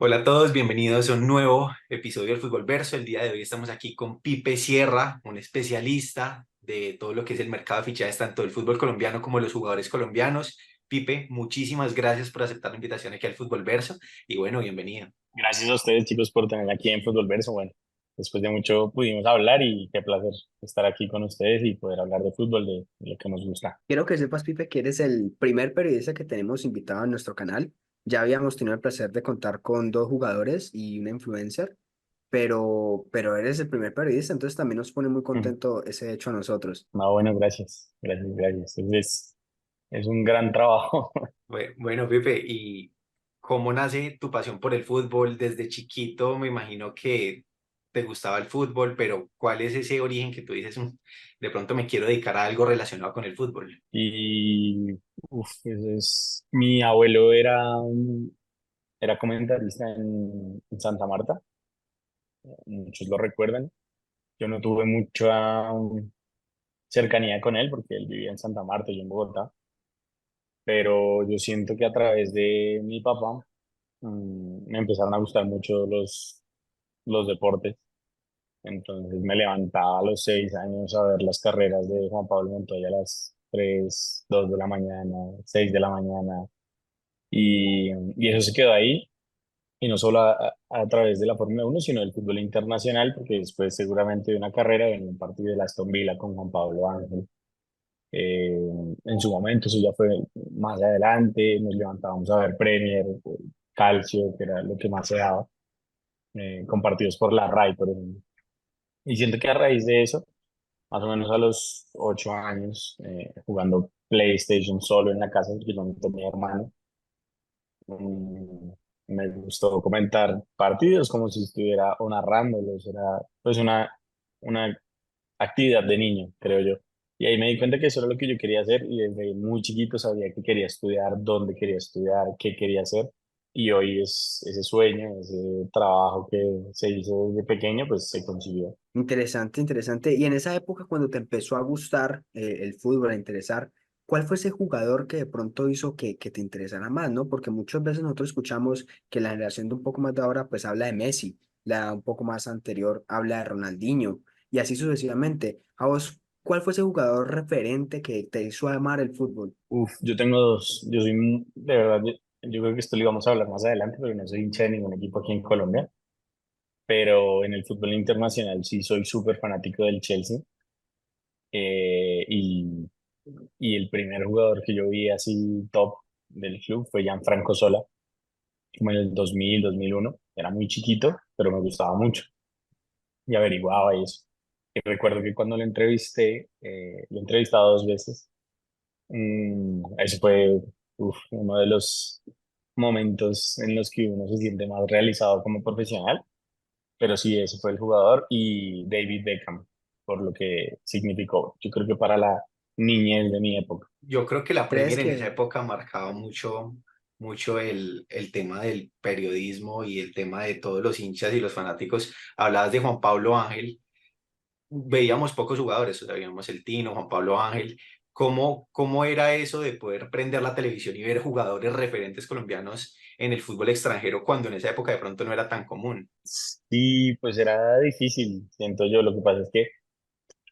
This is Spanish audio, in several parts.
Hola a todos, bienvenidos a un nuevo episodio del Fútbol Verso. El día de hoy estamos aquí con Pipe Sierra, un especialista de todo lo que es el mercado de fichajes, tanto del fútbol colombiano como de los jugadores colombianos. Pipe, muchísimas gracias por aceptar la invitación aquí al Fútbol Verso y bueno, bienvenido. Gracias a ustedes, chicos, por tener aquí en Fútbol Verso. Bueno, después de mucho pudimos hablar y qué placer estar aquí con ustedes y poder hablar de fútbol, de lo que nos gusta. Quiero que sepas, Pipe, que eres el primer periodista que tenemos invitado en nuestro canal. Ya habíamos tenido el placer de contar con dos jugadores y una influencer, pero eres el primer periodista, entonces también nos pone muy Mm. contento ese hecho a nosotros. Bueno, gracias, gracias, gracias. Es un gran trabajo. Bueno, Pipe, ¿y cómo nace tu pasión por el fútbol? Desde chiquito me imagino que te gustaba el fútbol, pero ¿cuál es ese origen que tú dices, de pronto me quiero dedicar a algo relacionado con el fútbol"? Y mi abuelo era comentarista en Santa Marta, muchos lo recuerdan. Yo no tuve mucha cercanía con él porque él vivía en Santa Marta y yo en Bogotá, pero yo siento que a través de mi papá me empezaron a gustar mucho los deportes. Entonces me levantaba a los 6 años a ver las carreras de Juan Pablo Montoya a las 3 2 de la mañana, 6 de la mañana. Y eso se quedó ahí. Y no solo a través de la Fórmula 1 sino del fútbol internacional, porque después seguramente de una carrera en un partido de la Aston Villa con Juan Pablo Ángel. Eh, en su momento, eso ya fue más adelante, nos levantábamos a ver Premier, Calcio, que era lo que más se daba, compartidos por la RAI, por ejemplo. Y siento que a raíz de eso, más o menos a los 8 años, jugando PlayStation solo en la casa, porque yo no tenía hermano, mm, me gustó comentar partidos como si estuviera o narrándolos, era pues una actividad de niño, creo yo. Y ahí me di cuenta que eso era lo que yo quería hacer y desde muy chiquito sabía que quería estudiar, dónde quería estudiar, qué quería hacer. Y hoy es ese sueño, ese trabajo que se hizo desde pequeño, pues se consiguió. Interesante, interesante. Y en esa época, cuando te empezó a gustar el fútbol, a interesar, ¿cuál fue ese jugador que de pronto hizo que te interesara más, ¿no? Porque muchas veces nosotros escuchamos que la generación de un poco más de ahora, pues habla de Messi, la un poco más anterior habla de Ronaldinho, y así sucesivamente. A vos, ¿cuál fue ese jugador referente que te hizo amar el fútbol? Uf, yo tengo dos, yo soy, de verdad, yo creo que esto lo íbamos a hablar más adelante, pero no soy hincha de ningún equipo aquí en Colombia, pero en el fútbol internacional sí soy súper fanático del Chelsea. eh, y, y el primer jugador que yo vi así top del club fue Gianfranco Sola, como en el 2000, 2001. Era muy chiquito, pero me gustaba mucho y averiguaba y eso. Y recuerdo que cuando lo he entrevistado 2 veces. Ese fue uno de los momentos en los que uno se siente más realizado como profesional, pero sí, ese fue el jugador y David Beckham, por lo que significó, yo creo que para la niñez de mi época. Yo creo que la ¿Crees Premier en esa que época marcaba mucho el tema del periodismo y el tema de todos los hinchas y los fanáticos. Hablabas de Juan Pablo Ángel, veíamos pocos jugadores, o sea, veíamos el Tino, Juan Pablo Ángel. ¿Cómo era eso de poder prender la televisión y ver jugadores referentes colombianos en el fútbol extranjero cuando en esa época de pronto no era tan común? Sí, pues era difícil, siento yo. Lo que pasa es que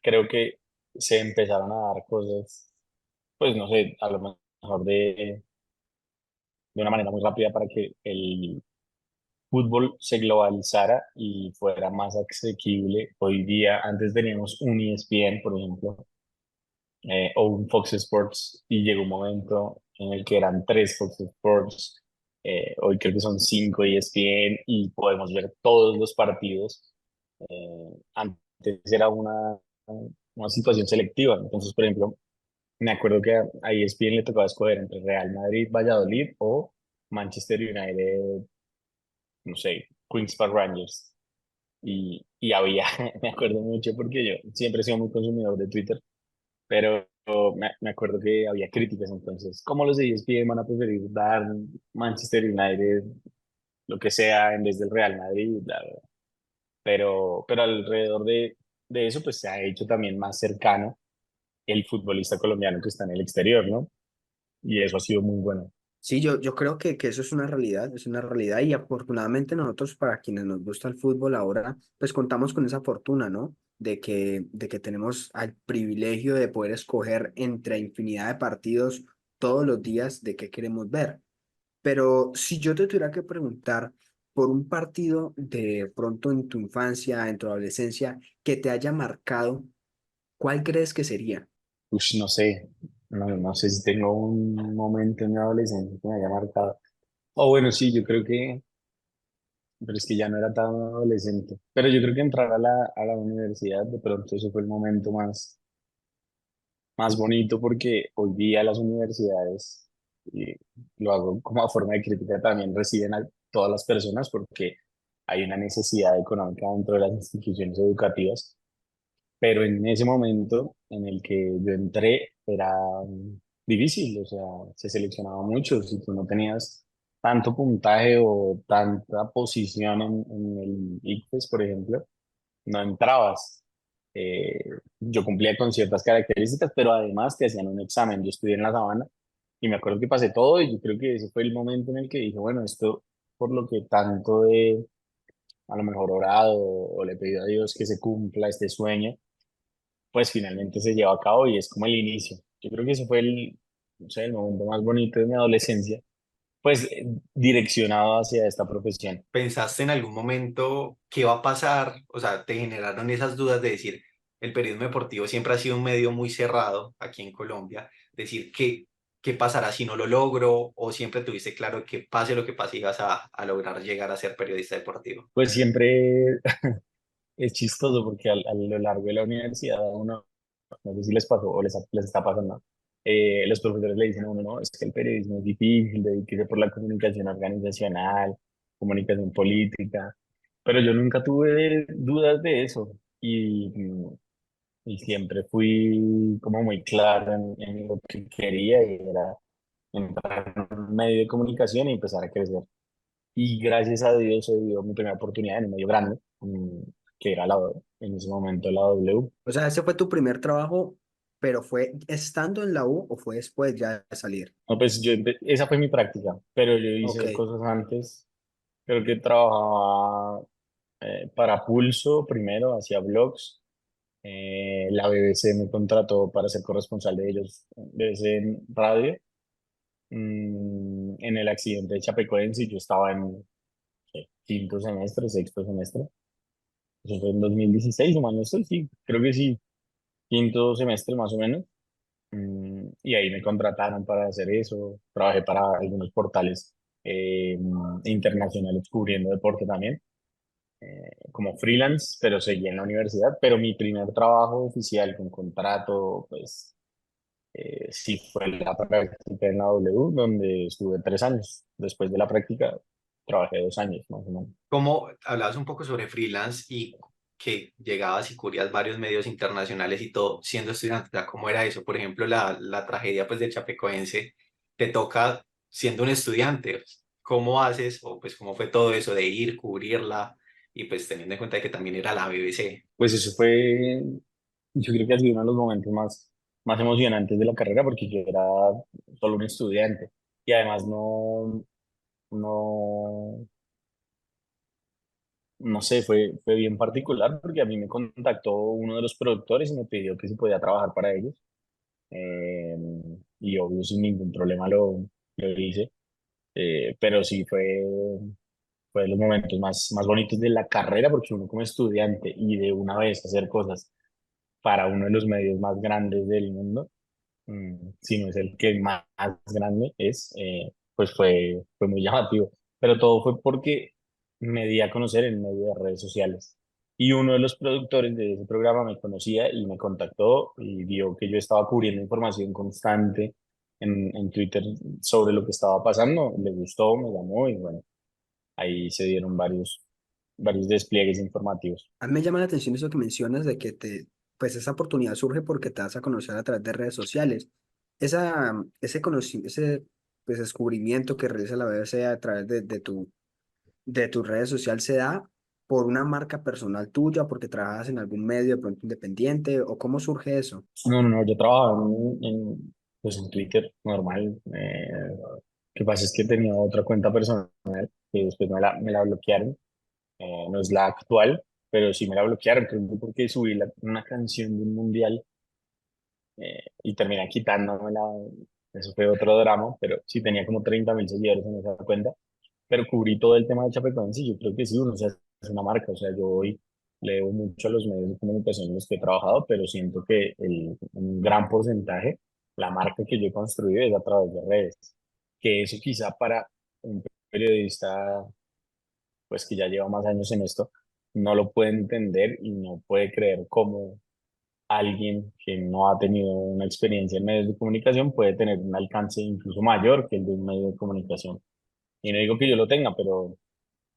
creo que se empezaron a dar cosas, pues no sé, a lo mejor de una manera muy rápida para que el fútbol se globalizara y fuera más asequible. Hoy día, antes teníamos un ESPN, por ejemplo, o un Fox Sports, y llegó un momento en el que eran tres Fox Sports. Hoy creo que son cinco ESPN y podemos ver todos los partidos. Antes era una situación selectiva. Entonces, por ejemplo, me acuerdo que a ESPN le tocaba escoger entre Real Madrid, Valladolid o Manchester United, no sé, Queens Park Rangers. Y había, me acuerdo mucho porque yo siempre he sido muy consumidor de Twitter, pero me acuerdo que había críticas entonces. ¿Cómo los de ESPN van a preferir dar Manchester United, lo que sea, en vez del Real Madrid? Bla, bla, bla? Pero alrededor de eso, pues se ha hecho también más cercano el futbolista colombiano que está en el exterior, ¿no? Y eso ha sido muy bueno. Sí, yo creo que eso es una realidad y afortunadamente nosotros para quienes nos gusta el fútbol ahora, pues contamos con esa fortuna, ¿no? De que tenemos el privilegio de poder escoger entre infinidad de partidos todos los días de qué queremos ver. Pero si yo te tuviera que preguntar por un partido de pronto en tu infancia, en tu adolescencia, que te haya marcado, ¿cuál crees que sería? Ush, no sé, no sé si tengo un momento en mi adolescencia que me haya marcado. O bueno, sí, yo creo que, pero es que ya no era tan adolescente. Pero yo creo que entrar a la universidad, de pronto ese fue el momento más bonito porque hoy día las universidades, y lo hago como a forma de crítica, también reciben a todas las personas porque hay una necesidad económica dentro de las instituciones educativas, pero en ese momento en el que yo entré era difícil, o sea, se seleccionaba mucho, si tú no tenías tanto puntaje o tanta posición en el ICFES, por ejemplo, no entrabas. Eh, yo cumplía con ciertas características, pero además te hacían un examen. Yo estudié en La Sabana y me acuerdo que pasé todo y yo creo que ese fue el momento en el que dije, bueno, esto por lo que tanto he a lo mejor orado o le he pedido a Dios que se cumpla este sueño, pues finalmente se lleva a cabo y es como el inicio. Yo creo que ese fue no sé, el momento más bonito de mi adolescencia, pues direccionado hacia esta profesión. ¿Pensaste en algún momento qué va a pasar? O sea, te generaron esas dudas de decir, el periodismo deportivo siempre ha sido un medio muy cerrado aquí en Colombia, decir, ¿qué pasará si no lo logro? ¿O siempre tuviste claro que pase lo que pase ibas a lograr llegar a ser periodista deportivo? Pues siempre es chistoso porque a lo largo de la universidad a uno, no sé si les pasó o les está pasando, los profesores le dicen a uno, no, es que el periodismo es difícil, dedíquese por la comunicación organizacional, comunicación política, pero yo nunca tuve dudas de eso y siempre fui como muy claro en lo que quería y era entrar en un medio de comunicación y empezar a crecer. Y gracias a Dios se dio mi primera oportunidad en un medio grande, que era en ese momento la W. O sea, ese fue tu primer trabajo, pero ¿fue estando en la U o fue después ya de salir? No, pues esa fue mi práctica, pero yo Ok. hice cosas antes. Creo que trabajaba para Pulso primero, hacía blogs. La BBC me contrató para ser corresponsal de ellos, BBC en radio. En el accidente de Chapecoense, yo estaba en quinto semestre, sexto semestre. Eso fue en 2016, o mal no estoy, sí, creo que sí, quinto semestre más o menos. Y ahí me contrataron para hacer eso. Trabajé para algunos portales internacionales cubriendo deporte también, como freelance, pero seguí en la universidad. Pero mi primer trabajo oficial con contrato, pues sí fue la práctica en la W, donde estuve 3 años. Después de la práctica, trabajé 2 años más o menos. Como hablabas un poco sobre freelance y que llegabas y cubrías varios medios internacionales y todo siendo estudiante, o sea, ¿cómo era eso? Por ejemplo, la tragedia pues del Chapecoense, te toca siendo un estudiante, ¿cómo haces o pues cómo fue todo eso de ir, cubrirla y pues teniendo en cuenta que también era la BBC? Pues eso fue, yo creo que ha sido uno de los momentos más emocionantes de la carrera porque yo era solo un estudiante y además no, no sé, fue bien particular porque a mí me contactó uno de los productores y me pidió que si podía trabajar para ellos, eh, y obvio sin ningún problema lo hice. Pero sí fue de los momentos más bonitos de la carrera porque uno como estudiante y de una vez hacer cosas para uno de los medios más grandes del mundo, si no es el que más grande es, pues fue muy llamativo. Pero todo fue porque me di a conocer en medio de redes sociales. Y uno de los productores de ese programa me conocía y me contactó y vio que yo estaba cubriendo información constante en Twitter sobre lo que estaba pasando. Le gustó, me llamó y bueno, ahí se dieron varios despliegues informativos. A mí me llama la atención eso que mencionas de que pues esa oportunidad surge porque te das a conocer a través de redes sociales. Ese pues, descubrimiento que realiza la BBC a través de tu redes sociales se da por una marca personal tuya, porque trabajas en algún medio de pronto independiente, o cómo surge eso. No, yo trabajaba pues en Twitter normal. que pasa es que tenía otra cuenta personal que después me la bloquearon. No es la actual, pero sí me la bloquearon, creo que porque subí una canción de un mundial y terminé quitándomela. Eso fue otro drama, pero sí tenía como 30.000 seguidores en esa cuenta. Pero cubrí todo el tema de Chapecoense y yo creo que sí, uno se hace una marca. O sea, yo hoy leo mucho a los medios de comunicación en los que he trabajado, pero siento que un gran porcentaje, la marca que yo he construido es a través de redes. Que eso quizá para un periodista, pues que ya lleva más años en esto, no lo puede entender y no puede creer cómo alguien que no ha tenido una experiencia en medios de comunicación puede tener un alcance incluso mayor que el de un medio de comunicación. Y no digo que yo lo tenga, pero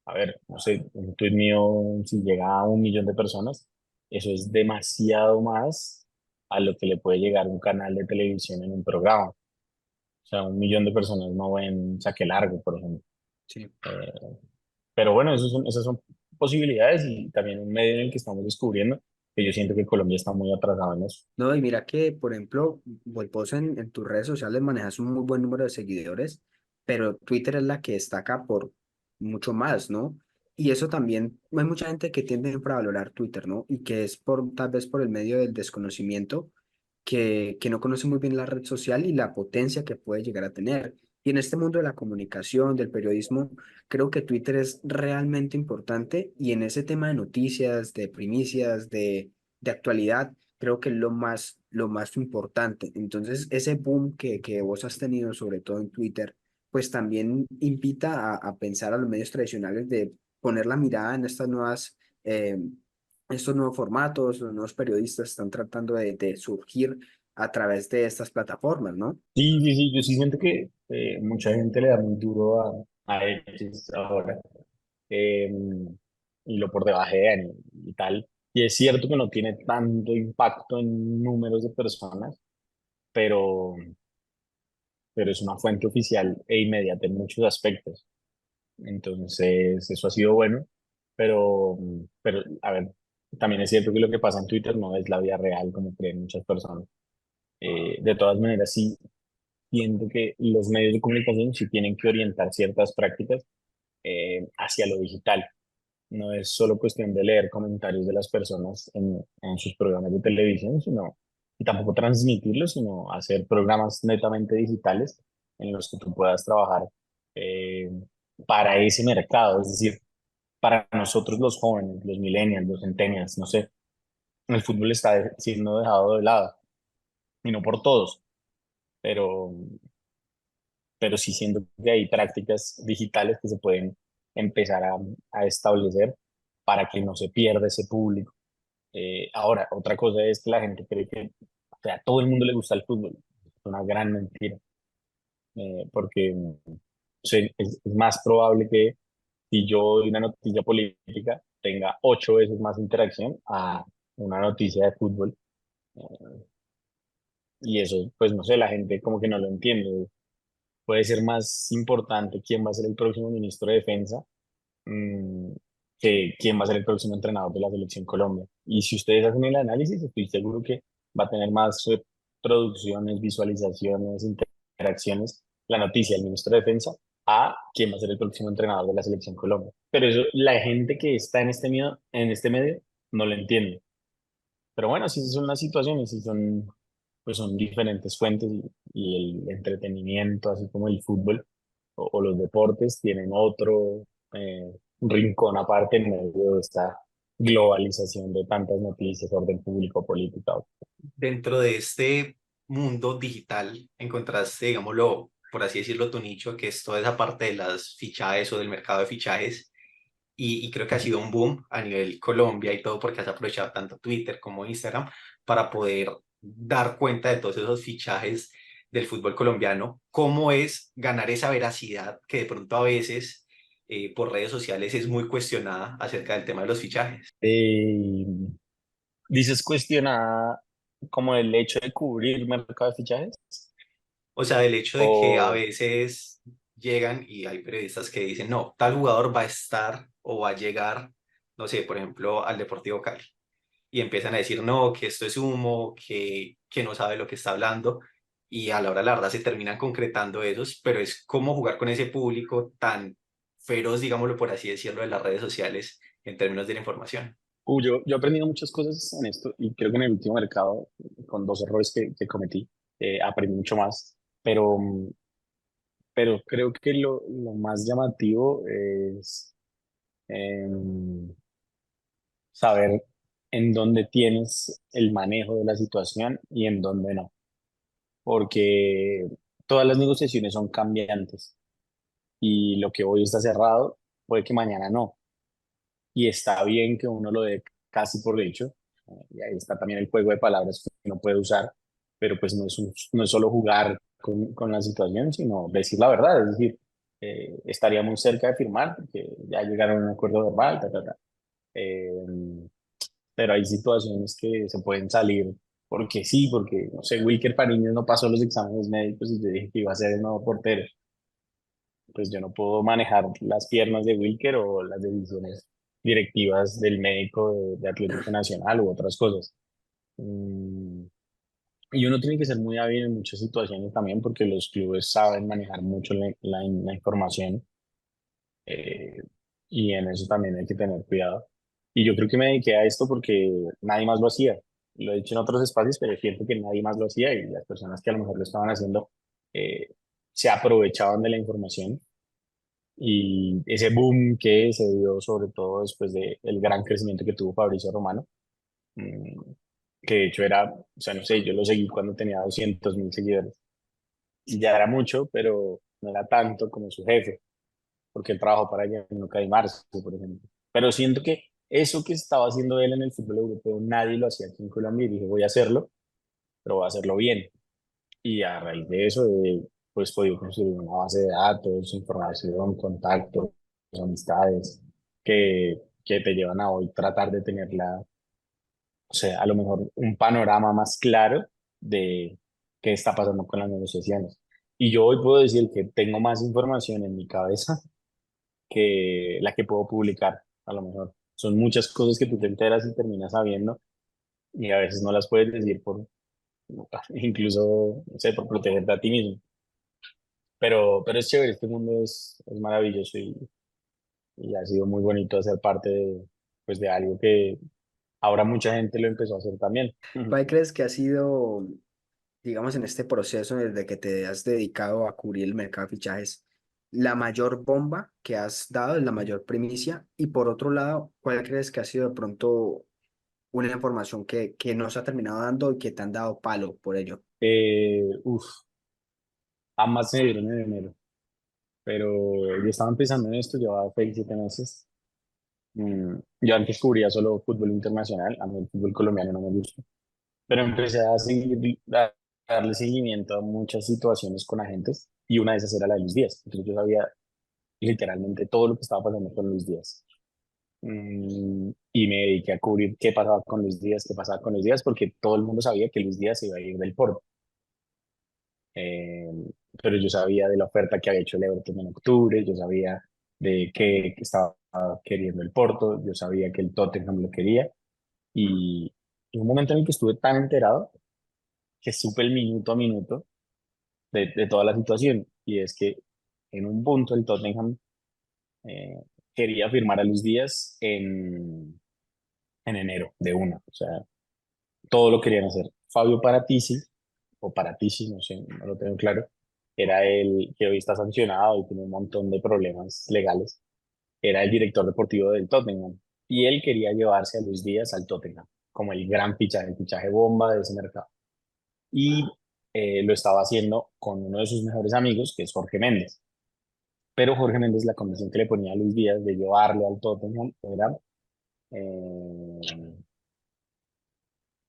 a ver, no sé, un tuit mío, si llega a 1 millón de personas, eso es demasiado más a lo que le puede llegar un canal de televisión en un programa. O sea, 1 millón de personas no ven Saque Largo, por ejemplo. Sí. Eh, pero bueno, esas son posibilidades y también un medio en el que estamos descubriendo que yo siento que Colombia está muy atrasado en eso. No, y mira que, por ejemplo, vos en tus redes sociales manejas un muy buen número de seguidores, pero Twitter es la que destaca por mucho más, ¿no? Y eso también, hay mucha gente que tiende a infravalorar Twitter, ¿no? Y que es por, tal vez por el medio del desconocimiento, que no conoce muy bien la red social y la potencia que puede llegar a tener. Y en este mundo de la comunicación, del periodismo, creo que Twitter es realmente importante y en ese tema de noticias, de primicias, de actualidad creo que es lo más importante. Entonces, ese boom que vos has tenido, sobre todo en Twitter, pues también invita a pensar a los medios tradicionales de poner la mirada en estas nuevas, estos nuevos formatos, los nuevos periodistas están tratando de surgir a través de estas plataformas, ¿no? Sí, sí, sí, yo sí siento que mucha gente le da muy duro a X ahora eh, y lo por debajean y tal. Y es cierto que no tiene tanto impacto en números de personas, pero, pero es una fuente oficial e inmediata en muchos aspectos. Entonces, eso ha sido bueno, pero a ver, también es cierto que lo que pasa en Twitter no es la vida real como creen muchas personas. De todas maneras, sí siento que los medios de comunicación sí tienen que orientar ciertas prácticas hacia lo digital. No es solo cuestión de leer comentarios de las personas en sus programas de televisión, sino, y tampoco transmitirlos, sino hacer programas netamente digitales en los que tú puedas trabajar eh, para ese mercado, es decir, para nosotros los jóvenes, los millennials, los centennials, no sé, el fútbol está siendo dejado de lado, y no por todos, pero, pero sí siento que hay prácticas digitales que se pueden empezar a establecer para que no se pierda ese público. Ahora, otra cosa es que la gente cree que, o sea, a todo el mundo le gusta el fútbol. Es una gran mentira, porque es más probable que si yo doy una noticia política tenga 8 veces más interacción a una noticia de fútbol. Y eso, pues no sé, la gente como que no lo entiende. Puede ser más importante quién va a ser el próximo ministro de Defensa mm, que quién va a ser el próximo entrenador de la Selección Colombia. Y si ustedes hacen el análisis, estoy seguro que va a tener más producciones, visualizaciones, interacciones, la noticia del ministro de Defensa a quién va a ser el próximo entrenador de la Selección Colombia. Pero eso, la gente que está en este medio no lo entiende. Pero bueno, sí son las situaciones, sí son, pues son diferentes fuentes y el entretenimiento, así como el fútbol o los deportes, tienen otro rincón aparte en medio de esta globalización de tantas noticias, orden público, política. Dentro de este mundo digital encontraste, digámoslo, por así decirlo, tu nicho, que es toda esa parte de las fichajes o del mercado de fichajes. Y creo que ha sido un boom a nivel Colombia y todo porque has aprovechado tanto Twitter como Instagram para poder dar cuenta de todos esos fichajes del fútbol colombiano. ¿Cómo es ganar esa veracidad que de pronto a veces por redes sociales es muy cuestionada acerca del tema de los fichajes? Eh, Dices cuestionada como el hecho de cubrir mercado de fichajes O sea, del hecho de que a o veces llegan y hay periodistas que dicen, no, tal jugador va a estar o va a llegar, no sé, por ejemplo, al Deportivo Cali. Y empiezan a decir, no, que esto es humo, que no sabe lo que está hablando. y a la hora de la verdad se terminan concretando esos, pero es cómo jugar con ese público tan feroz, digámoslo por así decirlo, de las redes sociales en términos de la información. Yo he aprendido muchas cosas en esto y creo que en el último mercado, con dos errores que cometí, aprendí mucho más, pero, pero creo que lo más llamativo es em, saber en dónde tienes el manejo de la situación y en dónde no, porque todas las negociaciones son cambiantes y lo que hoy está cerrado puede que mañana no. Y está bien que uno lo dé casi por hecho. Y ahí está también el juego de palabras que uno puede usar, pero pues no es solo jugar con la situación, sino decir la verdad. Es decir, estaría muy cerca de firmar, porque ya llegaron a un acuerdo verbal, ta, ta, ta. Eh, pero hay situaciones que se pueden salir porque sí, porque, no sé, Wilker Fariñez no pasó los exámenes médicos y yo dije que iba a ser el nuevo portero. Pues yo no puedo manejar las piernas de Wilker o las decisiones directivas del médico de Atlético Nacional u otras cosas. Mm, y uno tiene que ser muy hábil en muchas situaciones también porque los clubes saben manejar mucho la información, eh, y en eso también hay que tener cuidado. Y yo creo que me dediqué a esto porque nadie más lo hacía. Lo he dicho en otros espacios, pero siento que nadie más lo hacía y las personas que a lo mejor lo estaban haciendo eh, se aprovechaban de la información y ese boom que se dio sobre todo después de el gran crecimiento que tuvo Fabricio Romano, mm, que de hecho era, o sea, no sé, yo lo seguí cuando tenía 200.000 seguidores y ya era mucho, pero no era tanto como su jefe, porque él trabajó para Gianluca Di Marzio, por ejemplo. Pero siento que eso que estaba haciendo él en el fútbol europeo, nadie lo hacía aquí en Colombia y dije, voy a hacerlo, pero voy a hacerlo bien. Y a raíz de eso, pues podido construir una base de datos, información, contactos, amistades, que te llevan a hoy tratar de tener o sea, a lo mejor un panorama más claro de qué está pasando con las negociaciones. Y yo hoy puedo decir que tengo más información en mi cabeza que la que puedo publicar, a lo mejor. Son muchas cosas que tú te enteras y terminas sabiendo y a veces no las puedes decir incluso, no sé, por protegerte a ti mismo. Pero es chévere, este mundo es maravilloso y ha sido muy bonito hacer parte pues de algo que ahora mucha gente lo empezó a hacer también. ¿Cuál crees que ha sido, digamos, en este proceso desde que te has dedicado a cubrir el mercado de fichajes, la mayor bomba que has dado, la mayor primicia? Y por otro lado, ¿cuál crees que ha sido de pronto una información que no se ha terminado dando y que te han dado palo por ello? Uf, ambas se dieron en enero, pero yo estaba empezando en esto, llevaba 6, 7 meses. Yo antes cubría solo fútbol internacional, a mí el fútbol colombiano no me gusta, pero empecé a darle seguimiento a muchas situaciones con agentes y una de esas era la de Luis Díaz. Entonces yo sabía literalmente todo lo que estaba pasando con Luis Díaz. Y me dediqué a cubrir qué pasaba con Luis Díaz, qué pasaba con Luis Díaz, porque todo el mundo sabía que Luis Díaz se iba a ir del Porto. Eh, pero yo sabía de la oferta que había hecho el Everton en octubre, yo sabía de qué estaba queriendo el Porto, yo sabía que el Tottenham lo quería y en un momento en el que estuve tan enterado que supe el minuto a minuto de toda la situación y es que en un punto el Tottenham eh, quería firmar a Luis Díaz en enero de una, o sea, todo lo querían hacer. Fabio Paratici, o Paratici, no sé, no lo tengo claro, era el que hoy está sancionado y tiene un montón de problemas legales, era el director deportivo del Tottenham y él quería llevarse a Luis Díaz al Tottenham como el gran fichaje, el fichaje bomba de ese mercado. Y lo estaba haciendo con uno de sus mejores amigos, que es Jorge Méndez. Pero Jorge Méndez, la condición que le ponía a Luis Díaz de llevarlo al Tottenham era eh,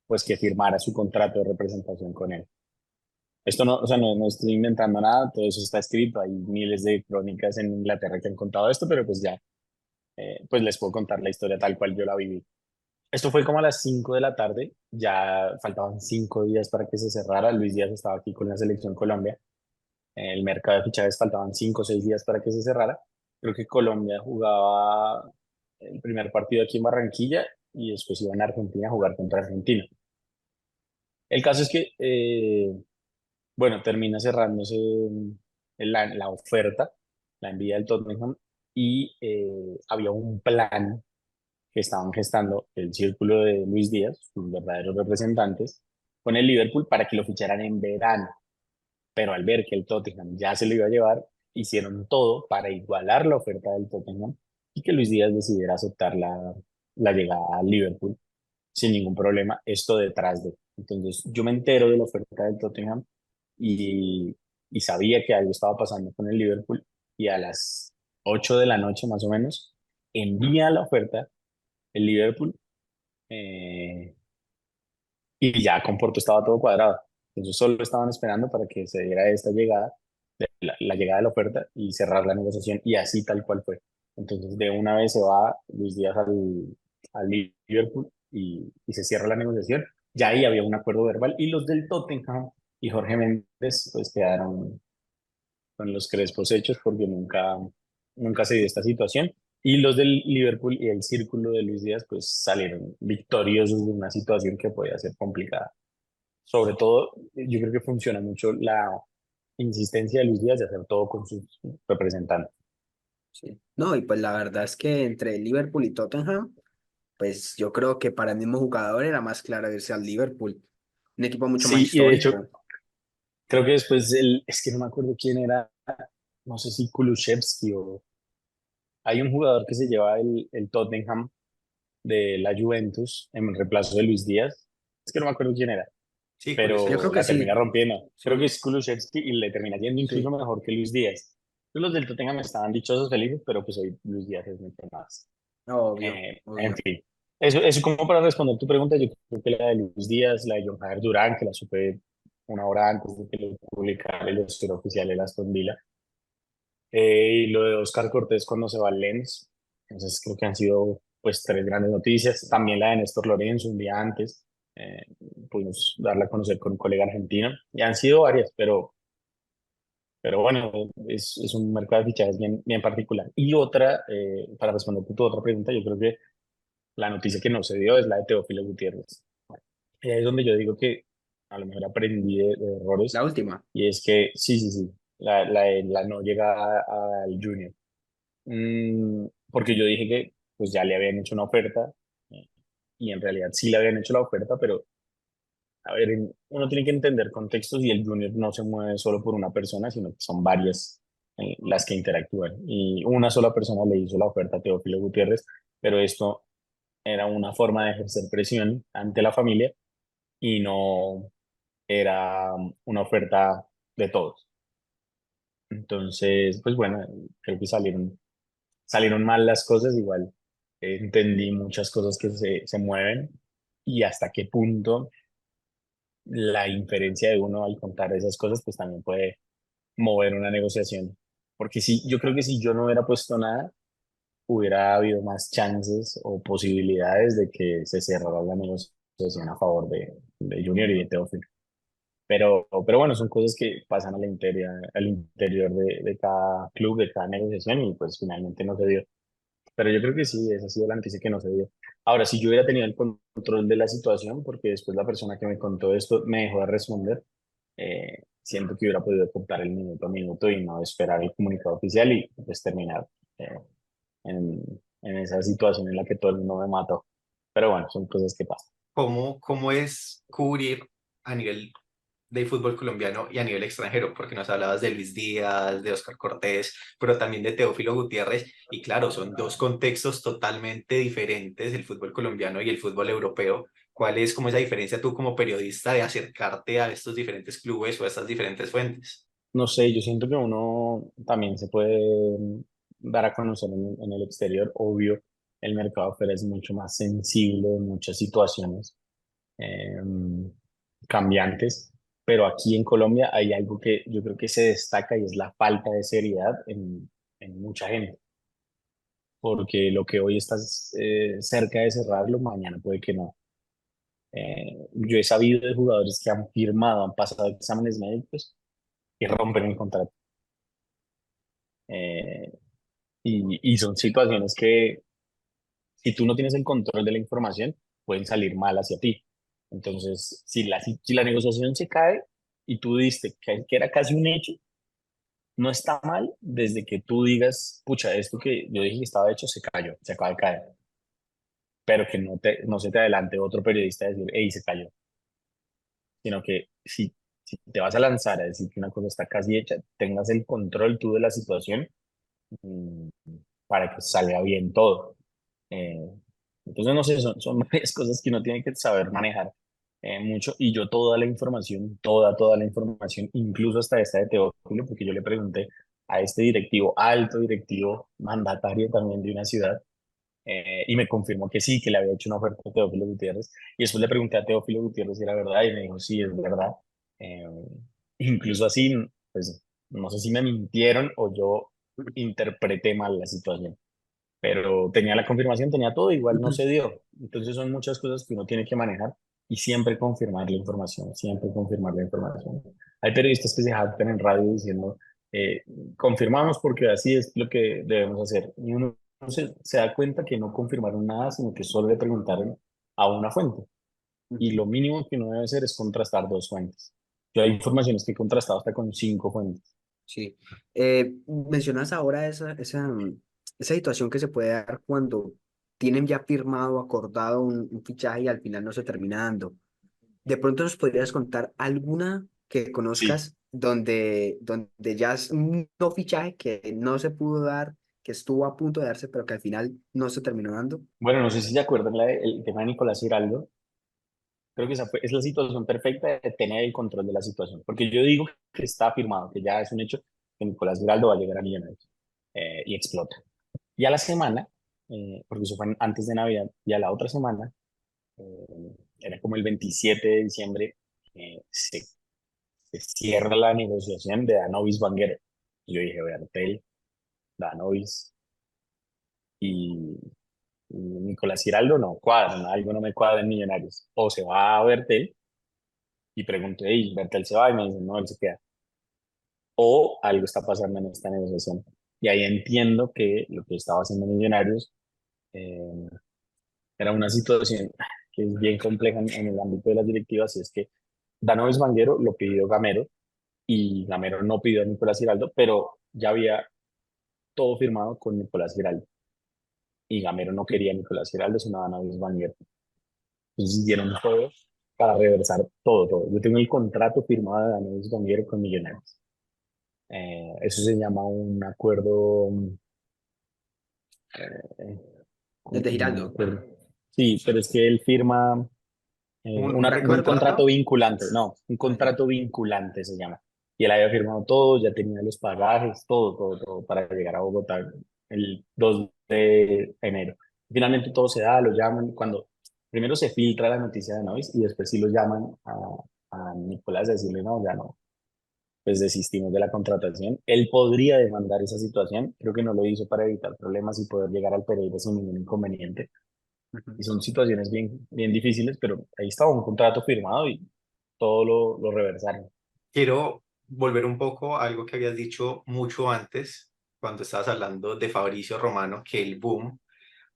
pues que firmara su contrato de representación con él. Esto no, o sea, no estoy inventando nada, todo eso está escrito, hay miles de crónicas en Inglaterra que han contado esto, pero pues ya, pues les puedo contar la historia tal cual yo la viví. Esto fue como a las 5 de la tarde, ya faltaban 5 días para que se cerrara, Luis Díaz estaba aquí con la selección Colombia, el mercado de fichajes faltaban 5 o 6 días para que se cerrara, creo que Colombia jugaba el primer partido aquí en Barranquilla y después iban a Argentina a jugar contra Argentina. El caso es que Bueno, termina cerrándose la oferta, la envía del Tottenham, y había un plan que estaban gestando el círculo de Luis Díaz, sus verdaderos representantes, con el Liverpool para que lo ficharan en verano. Pero al ver que el Tottenham ya se lo iba a llevar, hicieron todo para igualar la oferta del Tottenham y que Luis Díaz decidiera aceptar la llegada al Liverpool sin ningún problema, esto detrás de. Entonces yo me entero de la oferta del Tottenham y, y sabía que algo estaba pasando con el Liverpool y a las 8 de la noche más o menos envía la oferta el Liverpool, eh, y ya con Porto estaba todo cuadrado. Entonces solo estaban esperando para que se diera esta llegada, la llegada de la oferta y cerrar la negociación y así tal cual fue. Entonces de una vez se va Luis Díaz al Liverpool y se cierra la negociación. Ya ahí había un acuerdo verbal y los del Tottenham y Jorge Méndez pues quedaron con los crespos hechos porque nunca se dio esta situación. Y los del Liverpool y el círculo de Luis Díaz pues salieron victoriosos de una situación que podía ser complicada. Sobre todo, yo creo que funciona mucho la insistencia de Luis Díaz de hacer todo con sus representantes. Sí. No, y pues la verdad es que entre Liverpool y Tottenham, pues yo creo que para el mismo jugador era más claro irse al Liverpool, un equipo mucho más Sí, y de hecho, histórico. creo que después es que no me acuerdo quién era, no sé si Kulusevski o hay un jugador que se lleva el Tottenham de la Juventus en reemplazo de Luis Díaz. Es que no me acuerdo quién era, Sí, Yo pero creo que Kulusevski. la termina sí, rompiendo. Creo que sí, es Kulusevski y le termina yendo incluso sí, mejor que Luis Díaz. Los del Tottenham estaban dichosos, felices, pero pues hoy Luis Díaz es mucho más. obvio, En obvio. fin, eso como para responder tu pregunta, yo creo que la de Luis Díaz, la de John Javier Durán, que la supe una hora antes de que lo publicara el vocero oficial de Aston Villa, y lo de Oscar Cortés cuando se va al Lens. Entonces creo que han sido pues tres grandes noticias. También la de Néstor Lorenzo un día antes, eh, pudimos darla a conocer con un colega argentino. Y han sido varias, pero bueno, es un mercado de fichajes bien particular. Y otra, para responder tu otra pregunta, yo creo que la noticia que no se dio es la de Teófilo Gutiérrez. Y ahí es donde yo digo que a lo mejor aprendí de La errores, última. y es que sí, la no llegada al Junior. Porque yo dije que pues ya le habían hecho una oferta, eh, y en realidad sí le habían hecho la oferta, pero a ver, uno tiene que entender contextos y el Junior no se mueve solo por una persona, sino que son varias las que interactúan. Y una sola persona le hizo la oferta a Teófilo Gutiérrez, pero esto era una forma de ejercer presión ante la familia y no era una oferta de todos. Entonces, pues bueno, creo que salieron mal las cosas, igual entendí muchas cosas que se mueven y hasta qué punto la inferencia de uno al contar esas cosas, pues también puede mover una negociación. Porque sí, yo creo que si yo no hubiera puesto nada, hubiera habido más chances o posibilidades de que se cerrara la negociación a favor de Junior y de Teófilo. Pero bueno, son cosas que pasan al interior de cada club, de cada negociación y pues finalmente no se dio. Pero yo creo que sí, esa ha sido la noticia que no se dio. Ahora, si yo hubiera tenido el control de la situación, porque después la persona que me contó esto me dejó de responder, siento que hubiera podido contar el minuto a minuto y no esperar el comunicado oficial y pues terminar eh, en, en esa situación en la que todo el mundo me mató. Pero bueno, son cosas que pasan. ¿Cómo es cubrir a nivel de fútbol colombiano y a nivel extranjero? Porque nos hablabas de Luis Díaz, de Oscar Cortés, pero también de Teófilo Gutiérrez, y claro, son dos contextos totalmente diferentes, el fútbol colombiano y el fútbol europeo. ¿Cuál es como esa diferencia tú como periodista de acercarte a estos diferentes clubes o a estas diferentes fuentes? No sé, yo siento que uno también se puede dar a conocer en el exterior. Obvio, el mercado afuera es mucho más sensible en muchas situaciones eh, cambiantes, pero aquí en Colombia hay algo que yo creo que se destaca y es la falta de seriedad en mucha gente, porque lo que hoy estás cerca de cerrarlo, mañana puede que no. Yo he sabido de jugadores que han firmado, han pasado exámenes médicos y rompen el contrato. Eh, y son situaciones que, si tú no tienes el control de la información, pueden salir mal hacia ti. Entonces, si la negociación se cae, y tú diste que era casi un hecho, no está mal desde que tú digas, pucha, esto que yo dije que estaba hecho se cayó, se acaba de caer, pero que no se te adelante otro periodista a decir, hey, se cayó, sino que si te vas a lanzar a decir que una cosa está casi hecha, tengas el control tú de la situación, mm, para que salga bien todo. Eh, entonces, no sé, son varias cosas que uno tiene que saber manejar mucho. Y yo toda la información, toda la información, incluso hasta esta de Teófilo, porque yo le pregunté a este directivo, alto directivo, mandatario también de una ciudad, y me confirmó que sí, que le había hecho una oferta a Teófilo Gutiérrez. Y después le pregunté a Teófilo Gutiérrez si era verdad, y me dijo, sí, es verdad. Eh, incluso así, pues, no sé si me mintieron o yo interpreté mal la situación, pero tenía la confirmación, tenía todo, igual no se dio. Entonces son muchas cosas que uno tiene que manejar y siempre confirmar la información, siempre confirmar la información. Hay periodistas que se jactan en radio diciendo, eh, confirmamos porque así es lo que debemos hacer. Y uno se da cuenta que no confirmaron nada, sino que solo le preguntaron a una fuente. Y lo mínimo que uno debe hacer es contrastar dos fuentes. Yo hay informaciones que he contrastado hasta con cinco fuentes. Sí. Mencionas ahora esa situación que se puede dar cuando tienen ya firmado, acordado un fichaje y al final no se termina dando. ¿De pronto nos podrías contar alguna que Sí. conozcas donde ya es un no fichaje que no se pudo dar, que estuvo a punto de darse, pero que al final no se terminó dando? Bueno, no sé si se acuerdan el tema de Nicolás Giraldo. Creo que es la situación perfecta de tener el control de la situación. Porque yo digo que está firmado, que ya es un hecho que Nicolás Giraldo va a llegar a Millonarios, y explota. Y a la semana, porque eso fue antes de Navidad, y a la otra semana, era como el 27 de diciembre, se cierra la negociación de Danovis Banguero. Y yo dije, Bertel, Danovis y, y Nicolás Giraldo no cuadran, algo no me cuadra en Millonarios. O se va a Bertel y pregunté, y Bertel se va y me dicen, no, él se queda. O algo está pasando en esta negociación. Y ahí entiendo que lo que estaba haciendo Millonarios, eh, era una situación que es bien compleja en el ámbito de las directivas, y es que Danovis Vanguero lo pidió Gamero y Gamero no pidió a Nicolás Giraldo, pero ya había todo firmado con Nicolás Giraldo y Gamero no quería a Nicolás Giraldo, sino a Danovis Vanguero. Entonces hicieron todo para reversar todo. Yo tengo el contrato firmado de Danovis Vanguero con Millonarios. Eso se llama un acuerdo, eh, El de no me Giraldo. acuerdo. Sí, pero es que él firma, Un como un contrato recordatorio. vinculante, no, un Ah, ya. contrato vinculante se llama. Y él había firmado todo, ya tenía los pagajes, todo para llegar a Bogotá el 2 de enero. Finalmente todo se da, lo llaman, cuando primero se filtra la noticia de Nois y después sí lo llaman a Nicolás a decirle, no, ya no, pues desistimos de la contratación. Él podría demandar esa situación, creo que no lo hizo para evitar problemas y poder llegar al Pereira sin ningún inconveniente. Ujú. Y son situaciones bien difíciles, pero ahí estaba un contrato firmado y todo lo reversaron. Quiero volver un poco a algo que habías dicho mucho antes, cuando estabas hablando de Fabricio Romano, que el boom,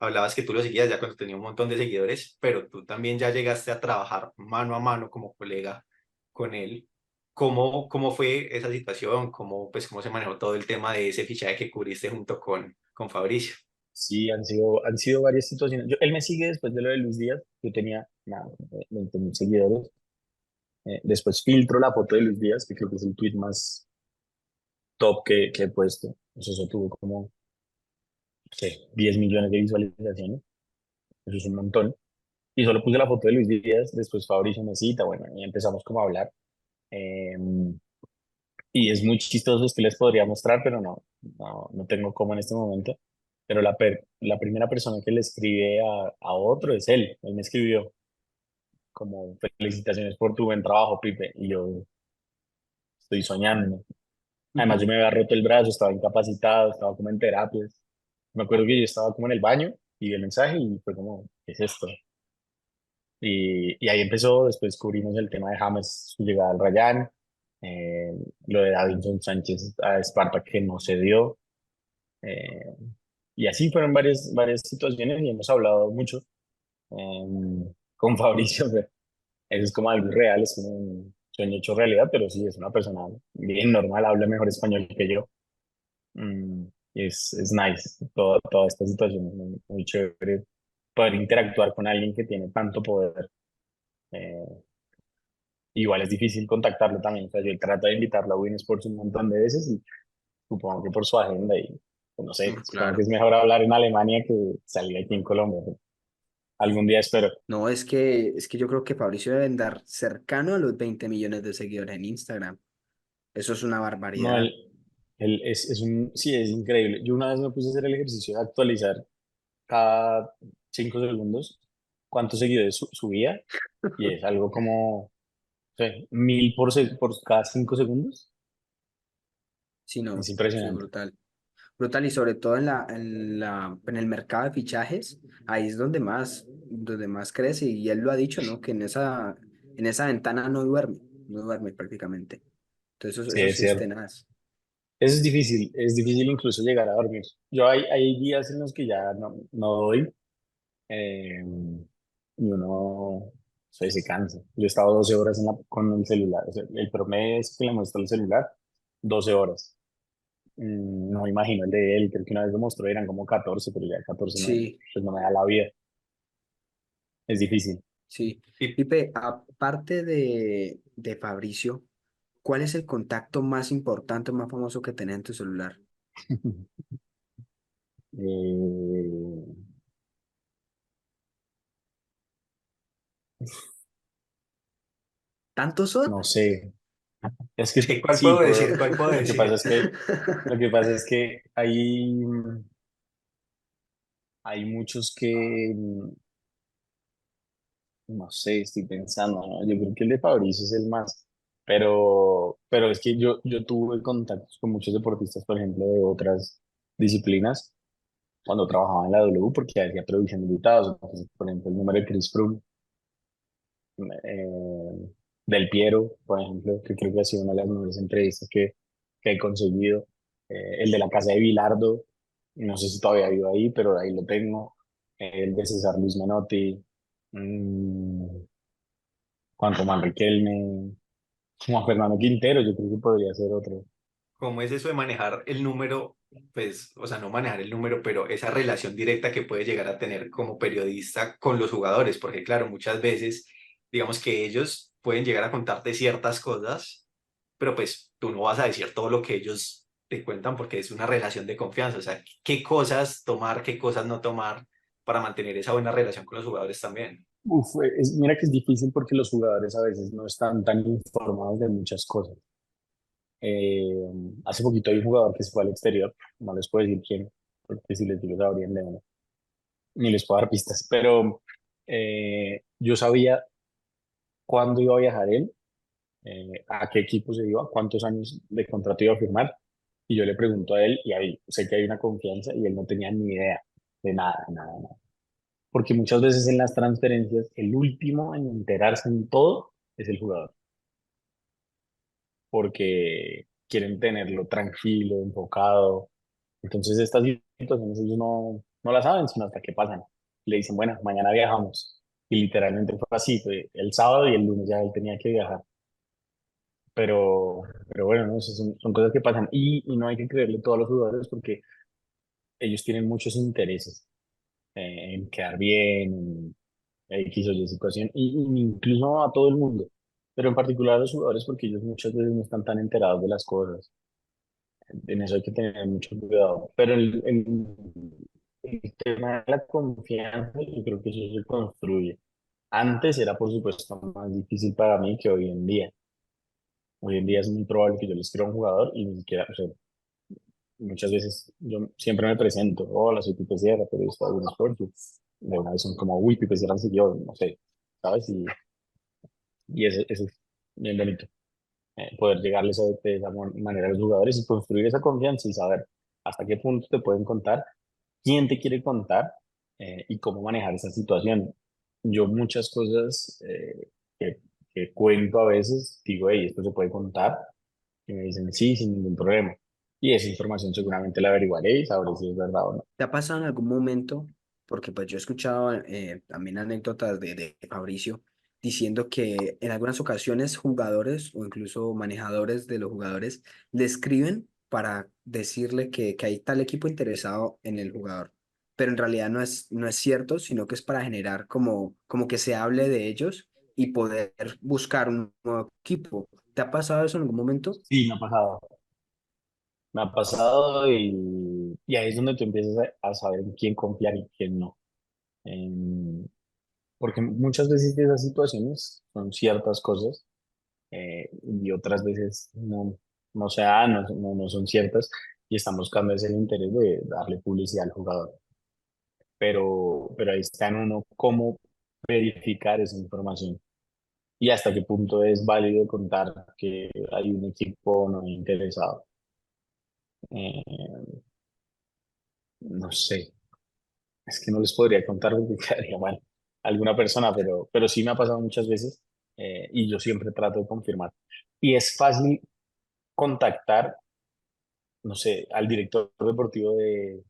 hablabas que tú lo seguías ya cuando tenía un montón de seguidores, pero tú también ya llegaste a trabajar mano a mano como colega con él. ¿Cómo fue esa situación? ¿Cómo se manejó todo el tema de ese fichaje que cubriste junto con Fabricio? Sí, han sido varias situaciones. Él me sigue después de lo de Luis Díaz. Yo tenía nada, 20.000 seguidores. Después filtro la foto de Luis Díaz, que creo que es el tweet más top que he puesto. Eso tuvo como, no sé, 10 millones de visualizaciones. Eso es un montón. Y solo puse la foto de Luis Díaz, después Fabricio me cita, bueno, y empezamos como a hablar. Eh, y es muy chistoso, es que les podría mostrar, pero no tengo cómo en este momento. Pero la primera persona que le escribe a otro es él. Él me escribió como felicitaciones por tu buen trabajo, Pipe. Y yo estoy soñando. Además, yo me había roto el brazo, estaba incapacitado, estaba como en terapias. Me acuerdo que yo estaba como en el baño y vi el mensaje y fue como, ¿qué es esto? Y ahí empezó, después cubrimos el tema de James, su llegada al Rayán, eh, lo de Davinson Sánchez a Esparta que no se dio. eh, y así fueron varias situaciones y hemos hablado mucho con Fabricio. Pero eso es como algo real, es como, sueño hecho realidad, pero sí, es una persona bien normal, habla mejor español que yo. Mm, es nice, toda esta situación es muy, muy chévere poder interactuar con alguien que tiene tanto poder. Eh, Igual es difícil contactarlo también, o sea, yo trato de invitarlo a Win Sports un montón de veces y supongo que por su agenda y pues, no sé, supongo que Claro. es mejor hablar en Alemania que salir aquí en Colombia. Algún día espero. No, es que yo creo que Fabricio debe andar cercano a los 20 millones de seguidores en Instagram. Eso es una No, barbaridad. él sí, es increíble. Yo una vez me puse a hacer el ejercicio de actualizar cada 5 segundos cuántos seguidores subía y es algo como, no sé, 1000 por cada 5 segundos. Sí, Es no, sí, impresionante. brutal. Brutal, y sobre todo en el mercado de fichajes, ahí es donde más crece, y él lo ha dicho, ¿no? Que en esa ventana no duerme prácticamente. Entonces eso, Sí, eso es sí es cierto. tenaz. Eso es difícil incluso llegar a dormir. Yo hay días en los que ya no doy y uno se cansa. Yo he estado 12 horas con el celular. O sea, el promedio es que le muestro el celular 12 horas. No me imagino el de él, creo que una vez lo mostró, eran como 14 pero ya 14 no, Sí, pues no me da la vida. Es difícil. sí. Y Pipe, aparte de Fabricio, ¿cuál es el contacto más importante, más famoso que tenés en tu celular? Eh, ¿Tantos son? no sé. Es es que que, ¿cuál sí, puedo decir? ¿Cuál puedo lo que pasa decir? es que hay muchos que no sé, estoy pensando, ¿no? Yo creo que el de Fabricio es el más, pero es que yo tuve contactos con muchos deportistas, por ejemplo, de otras disciplinas, cuando trabajaba en la W, porque hacía producción de invitados, entonces, por ejemplo, el número de Chris Froome, del Piero, por ejemplo, que creo que ha sido una de las mejores entrevistas que he conseguido, el de la casa de Bilardo, no sé si todavía vivo ahí, pero ahí lo tengo, el de César Luis Menotti, mm, Juan Román Riquelme, Juan Fernando Quintero, yo creo que podría ser otro. ¿Cómo es eso de manejar el número? Pues, o sea, no manejar el número, pero esa relación directa que puedes llegar a tener como periodista con los jugadores, porque claro, muchas veces, digamos que ellos pueden llegar a contarte ciertas cosas, pero pues tú no vas a decir todo lo que ellos te cuentan porque es una relación de confianza, o sea, qué cosas tomar, qué cosas no tomar para mantener esa buena relación con los jugadores también. Mira que es difícil porque los jugadores a veces no están tan informados de muchas cosas. Eh, Hace poquito hay un jugador que se fue al exterior, no les puedo decir quién, porque si les digo sabrían de uno, ni les puedo dar pistas, pero yo sabía cuándo iba a viajar él, a qué equipo se iba, cuántos años de contrato iba a firmar, y yo le pregunto a él, y ahí sé que hay una confianza, y él no tenía ni idea de nada, nada, nada. Porque muchas veces en las transferencias, el último en enterarse en todo es el jugador, porque quieren tenerlo tranquilo, enfocado. Entonces estas situaciones ellos no las saben, sino hasta que pasan. Le dicen, bueno, mañana viajamos. Y literalmente fue así, fue el sábado y el lunes ya él tenía que viajar. Pero bueno, ¿no? Esas son cosas que pasan. Y no hay que creerle todo a los jugadores porque ellos tienen muchos intereses en quedar bien, en X o Y situación, y incluso a todo el mundo. Pero en particular a los jugadores porque ellos muchas veces no están tan enterados de las cosas. En eso hay que tener mucho cuidado. Pero el tema de la confianza, yo creo que eso se construye. Antes era, por supuesto, más difícil para mí que hoy en día. Hoy en día es muy probable que yo le escriba a un jugador y ni siquiera, o sea, muchas veces yo siempre me presento, hola, soy Pipe Sierra, periodista de Sport, y de una vez son como, uy, Pipe Sierra siguió, no sé, ¿sabes? Y eso es bien bonito, poder llegarles de esa manera a los jugadores y construir esa confianza y saber hasta qué punto te pueden contar, quién te quiere contar y cómo manejar esa situación. Yo muchas cosas que cuento a veces, digo, hey, esto se puede contar, y me dicen, sí, sin ningún problema. Y esa información seguramente la averiguaré y sabré si es verdad o no. ¿Te ha pasado en algún momento? Porque pues yo he escuchado también anécdotas de Fabricio, diciendo que en algunas ocasiones jugadores o incluso manejadores de los jugadores le escriben para decirle que hay tal equipo interesado en el jugador. Pero en realidad no es cierto, sino que es para generar como que se hable de ellos y poder buscar un nuevo equipo. ¿Te ha pasado eso en algún momento? Sí, me ha pasado y ahí es donde tú empiezas a saber en quién confiar y quién no. Em, Porque muchas veces de esas situaciones son ciertas cosas y otras veces no se dan, no son ciertas y están buscando ese interés de darle publicidad al jugador. Pero ahí está en uno cómo verificar esa información y hasta qué punto es válido contar que hay un equipo no interesado. Eh, no sé, es que no les podría contar porque quedaría mal alguna persona, pero sí me ha pasado muchas veces y yo siempre trato de confirmar. Y es fácil contactar, no sé, al director deportivo de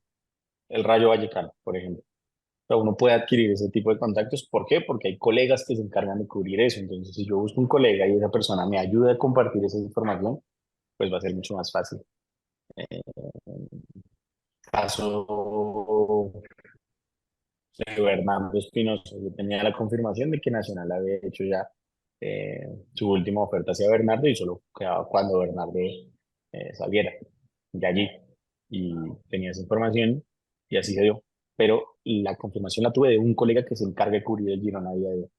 el Rayo Vallecano, por ejemplo. O sea, uno puede adquirir ese tipo de contactos. ¿Por qué? Porque hay colegas que se encargan de cubrir eso. Entonces, si yo busco un colega y esa persona me ayuda a compartir esa información, pues va a ser mucho más fácil. Caso Bernardo Espinosa, yo tenía la confirmación de que Nacional había hecho ya su última oferta hacia Bernardo y solo quedaba cuando Bernardo saliera de allí. Y tenía esa información y así se dio. Pero la confirmación la tuve de un colega que se encarga de cubrir el Girona a día de hoy.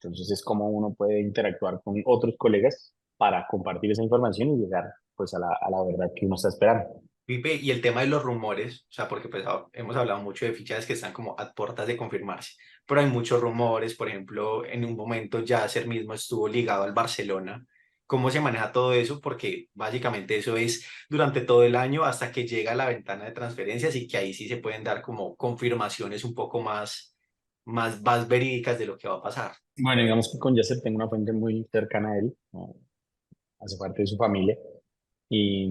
Entonces es como uno puede interactuar con otros colegas para compartir esa información y llegar pues a la verdad que uno está esperando. Pipe, y el tema de los rumores, o sea, porque pues hemos hablado mucho de fichajes que están como a puertas de confirmarse, pero hay muchos rumores, por ejemplo, en un momento Yasser mismo estuvo ligado al Barcelona. ¿Cómo se maneja todo eso? Porque básicamente eso es durante todo el año hasta que llega la ventana de transferencias y que ahí sí se pueden dar como confirmaciones un poco más verídicas de lo que va a pasar. Bueno, digamos que con Yasser tengo una fuente muy cercana a él, ¿no? Hace parte de su familia y,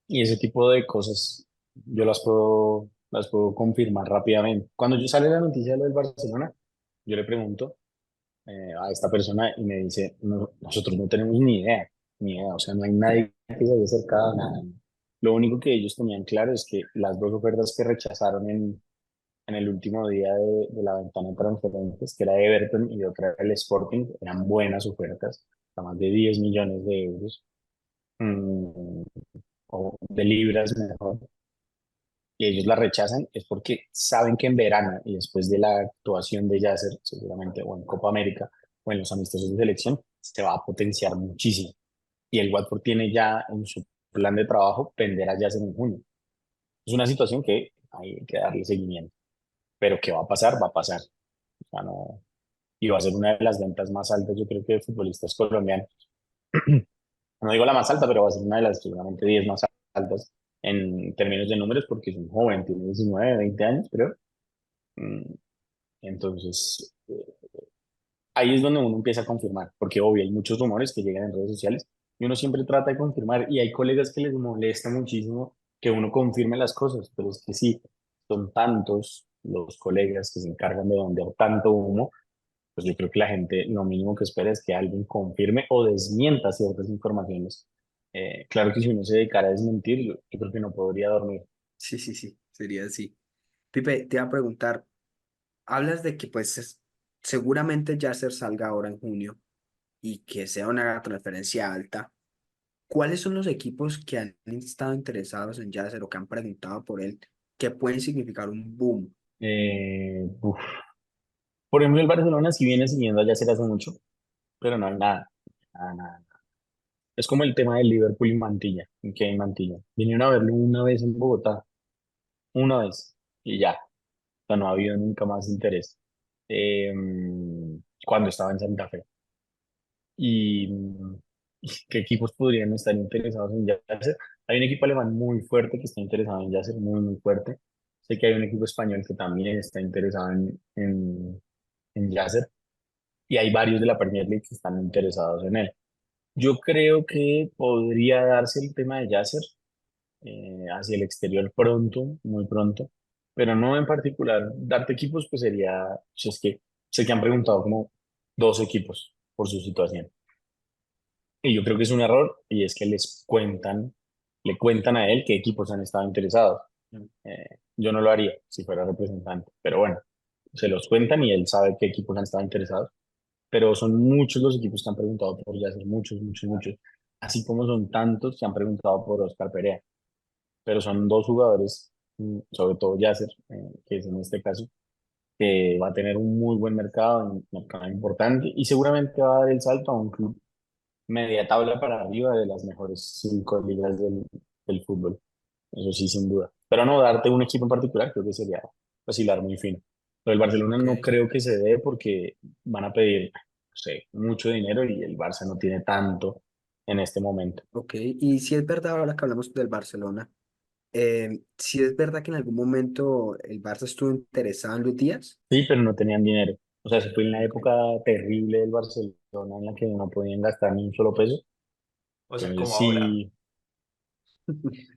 y ese tipo de cosas yo las puedo confirmar rápidamente. Cuando yo sale la noticia de lo del Barcelona, yo le pregunto a esta persona y me dice, "No, nosotros no tenemos ni idea, o sea, no hay nadie que se haya acercado a nada. Lo único que ellos tenían claro es que las dos ofertas que rechazaron en el último día de la ventana de transferencias, que era Everton y otra era el Sporting, eran buenas ofertas, a más de 10 millones de euros, mm, o de libras mejor, y ellos la rechazan, es porque saben que en verano y después de la actuación de Yasser, seguramente, o en Copa América, o en los amistosos de selección, se va a potenciar muchísimo. Y el Watford tiene ya en su plan de trabajo vender a Yasser en junio. Es una situación que hay que darle seguimiento, pero que va a pasar, va a pasar. O sea, no, y va a ser una de las ventas más altas, yo creo que de futbolistas colombianos. No digo la más alta, pero va a ser una de las seguramente 10 más altas en términos de números, porque es un joven, tiene 19 20 años, creo. Mm, Entonces, ahí es donde uno empieza a confirmar, porque obvio, hay muchos rumores que llegan en redes sociales y uno siempre trata de confirmar, y hay colegas que les molesta muchísimo que uno confirme las cosas, pero es que sí, son tantos los colegas que se encargan de vender tanto humo, pues yo creo que la gente lo mínimo que espera es que alguien confirme o desmienta ciertas informaciones. Claro que si uno se dedicara a desmentir, yo creo que no podría dormir. Sí, sí, sí, sería así. Pipe, te iba a preguntar, hablas de que seguramente Yasser salga ahora en junio y que sea una transferencia alta. ¿Cuáles son los equipos que han estado interesados en Yasser o que han preguntado por él que pueden significar un boom? Uf. Por ejemplo, el Barcelona sí viene siguiendo a Yacer hace mucho, pero no hay nada, nada, nada. Es como el tema del Liverpool y Mantilla, que hay Mantilla. Vinieron a verlo una vez en Bogotá, una vez, y ya. O sea, no ha habido nunca más interés. Eh, Cuando estaba en Santa Fe. Y qué equipos podrían estar interesados en Yasser. Hay un equipo alemán muy fuerte que está interesado en Yasser, muy, muy fuerte. Sé que hay un equipo español que también está interesado en Yasser. Y hay varios de la Premier League que están interesados en él. Yo creo que podría darse el tema de Yasser hacia el exterior pronto, muy pronto, pero no en particular. Darte equipos, pues sería, si es que sé que han preguntado como dos equipos por su situación. Y yo creo que es un error y es que le cuentan a él qué equipos han estado interesados. Yo no lo haría si fuera representante, pero bueno, se los cuentan y él sabe qué equipos han estado interesados, pero son muchos los equipos que han preguntado por Yasser, muchos, muchos, muchos, así como son tantos que han preguntado por Oscar Perea, pero son dos jugadores, sobre todo Yasser, que es en este caso, que va a tener un muy buen mercado, un mercado importante y seguramente va a dar el salto a un club media tabla para arriba de las mejores cinco ligas del fútbol. Eso sí, sin duda. Pero no darte un equipo en particular, creo que sería vacilar muy fino. Lo del Barcelona Ok, no creo que se dé porque van a pedir, no sé, mucho dinero y el Barça no tiene tanto en este momento. ok. Y si es verdad, ahora que hablamos del Barcelona, si es verdad que en algún momento el Barça estuvo interesado en Luis Díaz. Sí, pero no tenían dinero. O sea, se fue en la Ok, época terrible del Barcelona en la que no podían gastar ni un solo peso. O sea, Entonces como ahora. sí,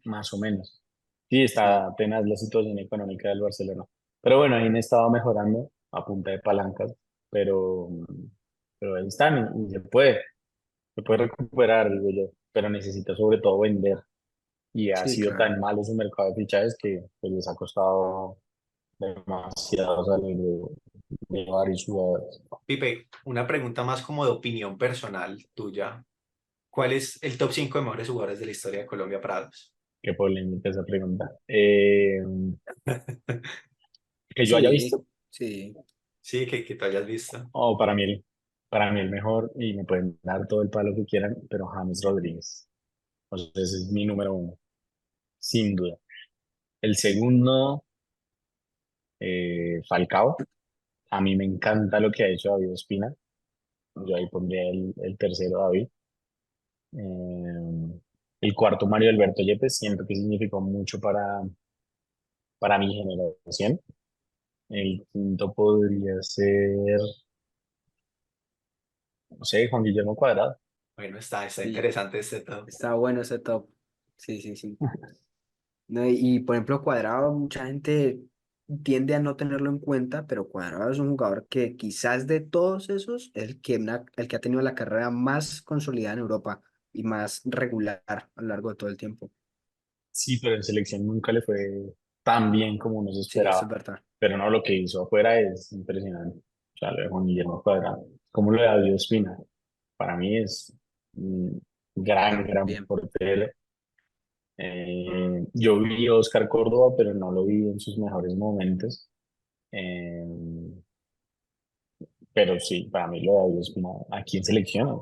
más o menos. Sí, está sí, apenas la situación económica del Barcelona. Pero bueno, ahí me estaba mejorando a punta de palancas, pero, pero ahí están y se puede recuperar, digo yo, pero necesita sobre todo vender. Y ha sí, sido claro. tan malo su mercado de fichajes que pues, les ha costado demasiado salir de varios jugadores. Pipe, una pregunta más como de opinión personal tuya. ¿Cuál es el top 5 de mejores jugadores de la historia de Colombia para vos? Qué polémica esa pregunta. Que yo haya Sí, visto, sí, Sí, que tú hayas visto. o para mí el mejor, y me pueden dar todo el palo que quieran, pero James Rodríguez. O sea, ese es mi número uno, sin duda. El segundo, Falcao. A mí me encanta lo que ha hecho David Ospina. Yo ahí pondría el tercero, David. El cuarto, Mario Alberto Yepes. Siento que significó mucho para mi generación. El quinto podría ser, no sé, Juan Guillermo Cuadrado. Bueno, está sí. interesante este top. Está bueno ese top. Sí, sí, sí. No, por ejemplo, Cuadrado, mucha gente tiende a no tenerlo en cuenta, pero Cuadrado es un jugador que quizás de todos esos es el que ha tenido la carrera más consolidada en Europa y más regular a lo largo de todo el tiempo. Sí, pero en selección nunca le fue tan bien como uno se Sí, eso esperaba. es verdad. Pero no, lo que hizo afuera es impresionante. O sea, lo de Juan Guillermo Cuadrado. Como lo de David Ospina. Para mí es un gran, gran También. portero. Yo vi a Oscar Córdoba, pero no lo vi en sus mejores momentos. Eh, pero sí, para mí lo de David Ospina aquí en selección,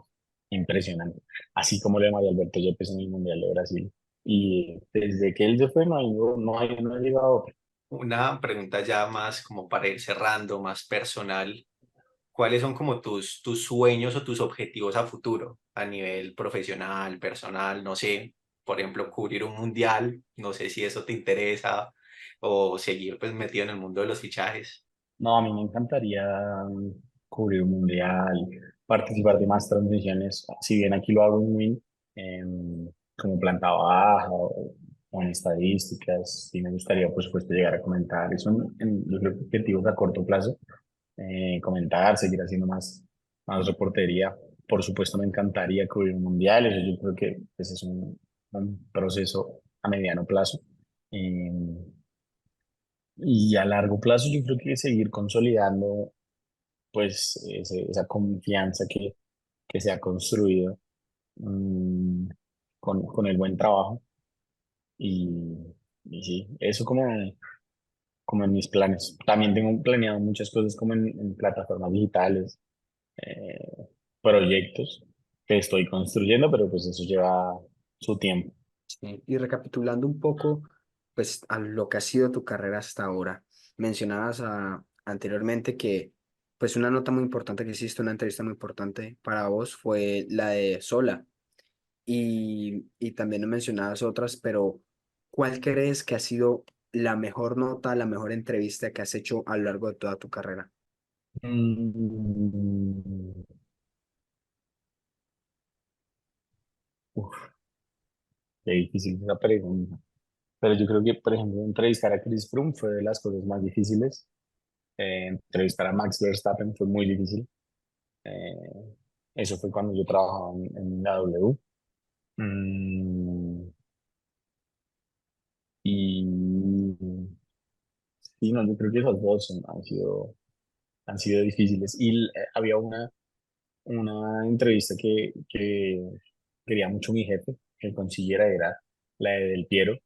impresionante. Así como lo de Mario Alberto Yepes en el Mundial de Brasil. Y desde que él se fue, no ha llegado otro. Una pregunta ya más como para ir cerrando, más personal. ¿Cuáles son como tus sueños o tus objetivos a futuro, a nivel profesional, personal? No sé, por ejemplo, cubrir un mundial, no sé si eso te interesa o seguir pues metido en el mundo de los fichajes. No, a mí me encantaría cubrir un mundial, participar de más transmisiones. Si bien aquí lo hago muy como planta baja o en estadísticas, sí me gustaría, por supuesto, llegar a comentar. Eso yo creo que objetivos a corto plazo, comentar, seguir haciendo más reportería. Por supuesto, me encantaría cubrir un mundial. Eso yo creo que ese es un proceso a mediano plazo. Em, y a largo plazo yo creo que seguir consolidando pues esa confianza que se ha construido mm, con el buen trabajo y, y sí, eso como en mis planes. También tengo planeado muchas cosas como en plataformas digitales, eh, proyectos que estoy construyendo, pero pues eso lleva su tiempo. Sí. Y recapitulando un poco, pues a lo que ha sido tu carrera hasta ahora, mencionabas anteriormente que pues una nota muy importante que hiciste, una entrevista muy importante para vos fue la de Sola y también mencionabas otras, pero ¿cuál crees que ha sido la mejor nota, la mejor entrevista que has hecho a lo largo de toda tu carrera? Mm, uf, qué difícil esa pregunta. Pero yo creo que, por ejemplo, entrevistar a Chris Froome fue de las cosas más difíciles. Entrevistar a Max Verstappen fue muy difícil. Eh, Eso fue cuando yo trabajaba en la W. Mm, y sí, no, yo creo que esos dos han sido difíciles. Y había una entrevista que quería mucho mi jefe que consiguiera, era la de Del Piero,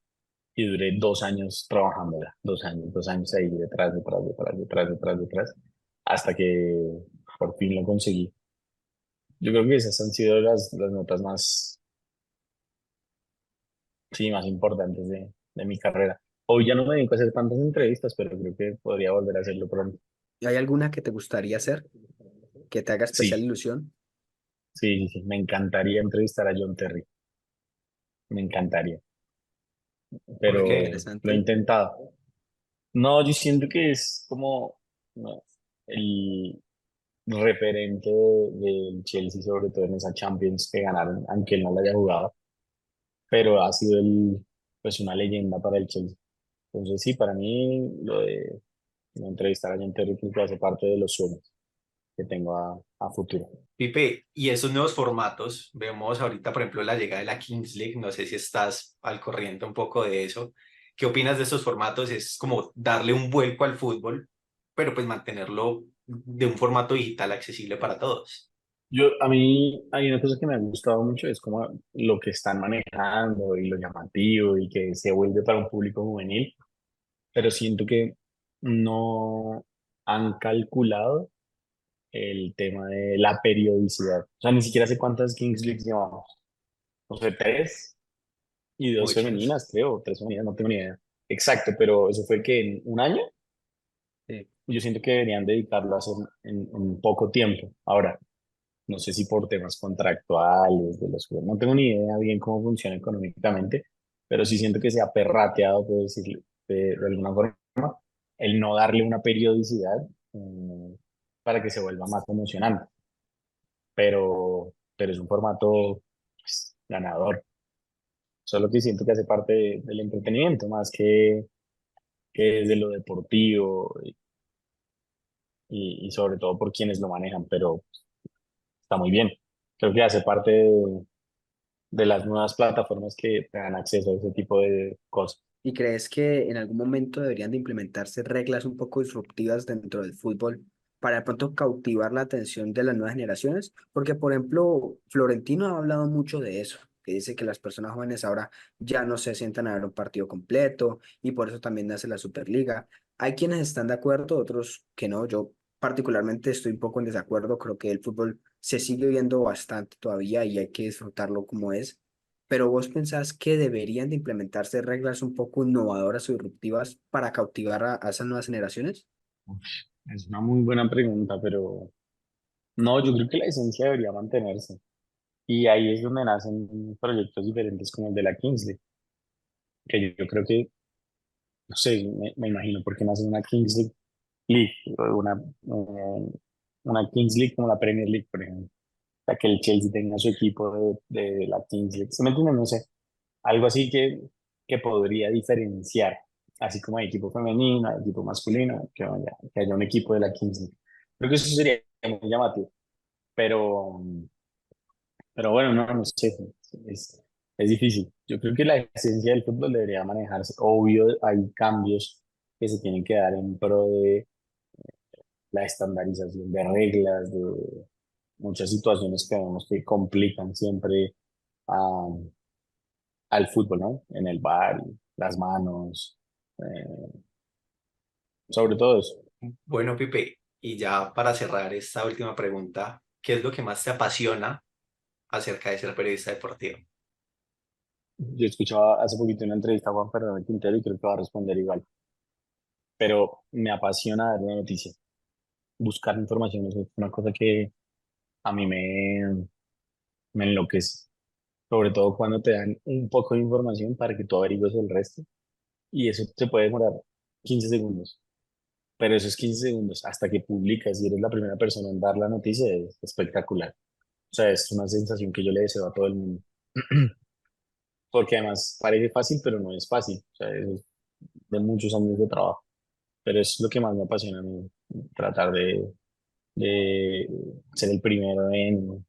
y duré 2 años trabajándola, 2 años ahí detrás, detrás, detrás, detrás, detrás, detrás, hasta que por fin lo conseguí. Yo creo que esas han sido las notas más, sí, más importantes de mi carrera. Hoy ya no me dedico a hacer tantas entrevistas, pero creo que podría volver a hacerlo pronto. ¿Hay alguna que te gustaría hacer, que te haga especial Sí, ilusión? sí, sí, sí, me encantaría entrevistar a John Terry, me encantaría, ¿Por pero qué? lo he Interesante. intentado. No, yo siento que es como, no, el referente del Chelsea, sobre todo en esa Champions que ganaron, aunque él no la haya jugado, pero ha sido pues una leyenda para el Chelsea. Entonces sí, para mí lo de entrevistar a John Terry creo que hace parte de los sueños que tengo a futuro. Pipe, y esos nuevos formatos, vemos ahorita, por ejemplo, la llegada de la Kings League, no sé si estás al corriente un poco de eso. ¿Qué opinas de estos formatos? Es como darle un vuelco al fútbol, pero pues mantenerlo de un formato digital accesible para todos. A mí hay una cosa que me ha gustado mucho, es como lo que están manejando y lo llamativo y que se vuelve para un público juvenil, pero siento que no han calculado el tema de la periodicidad. O sea, ni siquiera sé cuántas Kings Leagues llevamos. No sé, tres y dos Muchas. femeninas, creo, tres femeninas, no tengo ni idea. Exacto, pero eso fue que en un año. Sí. Yo siento que deberían dedicarlo a hacer en poco tiempo. Ahora, no sé si por temas contractuales de los jugadores, no tengo ni idea bien cómo funciona económicamente, pero sí siento que se ha perrateado, puedo decirlo, de alguna forma, el no darle una periodicidad para que se vuelva más emocionante. Pero es un formato, pues, ganador. Solo que siento que hace parte del entretenimiento más que desde lo deportivo y sobre todo por quienes lo manejan, pero está muy bien. Creo que hace parte de las nuevas plataformas que te dan acceso a ese tipo de cosas. ¿Y crees que en algún momento deberían de implementarse reglas un poco disruptivas dentro del fútbol para de pronto cautivar la atención de las nuevas generaciones? Porque, por ejemplo, Florentino ha hablado mucho de eso, que dice que las personas jóvenes ahora ya no se sientan a ver un partido completo y por eso también nace la Superliga. Hay quienes están de acuerdo, otros que no. Yo particularmente estoy un poco en desacuerdo. Creo que el fútbol se sigue viendo bastante todavía y hay que disfrutarlo como es. Pero vos pensás que deberían de implementarse reglas un poco innovadoras o disruptivas para cautivar a esas nuevas generaciones. Uf, es una muy buena pregunta, pero no, yo creo que la esencia debería mantenerse. Y ahí es donde nacen proyectos diferentes como el de la Kingsley, que yo creo que, no sé, me imagino por qué nace una Kingsley League, o una Kings League como la Premier League, por ejemplo. O sea, que el Chelsea tenga su equipo de la Kings League. ¿Se me entiende? No sé. Algo así que podría diferenciar, así como hay equipo femenino, hay equipo masculino, que haya un equipo de la Kings League. Creo que eso sería muy llamativo, pero, pero bueno, no sé, es difícil. Yo creo que la esencia del fútbol debería manejarse. Obvio, hay cambios que se tienen que dar en pro de la estandarización de reglas, de muchas situaciones que vemos que complican siempre a, al fútbol, ¿no? En el bar, las manos, eh, sobre todo eso. Bueno, Pipe, y ya para cerrar esta última pregunta, ¿qué es lo que más te apasiona acerca de ser periodista deportivo? Yo escuchaba hace poquito una entrevista a Juan Fernando Quintero y creo que va a responder igual, pero me apasiona dar una noticia, buscar información, eso es una cosa que a mí me enloquece, sobre todo cuando te dan un poco de información para que tú averigües el resto y eso te puede demorar 15 segundos. Pero esos 15 segundos hasta que publicas y eres la primera persona en dar la noticia es espectacular. O sea, es una sensación que yo le deseo a todo el mundo. Porque además parece fácil, pero no es fácil. O sea, es de muchos años de trabajo. Pero es lo que más me apasiona a mí, tratar de ser el primero en,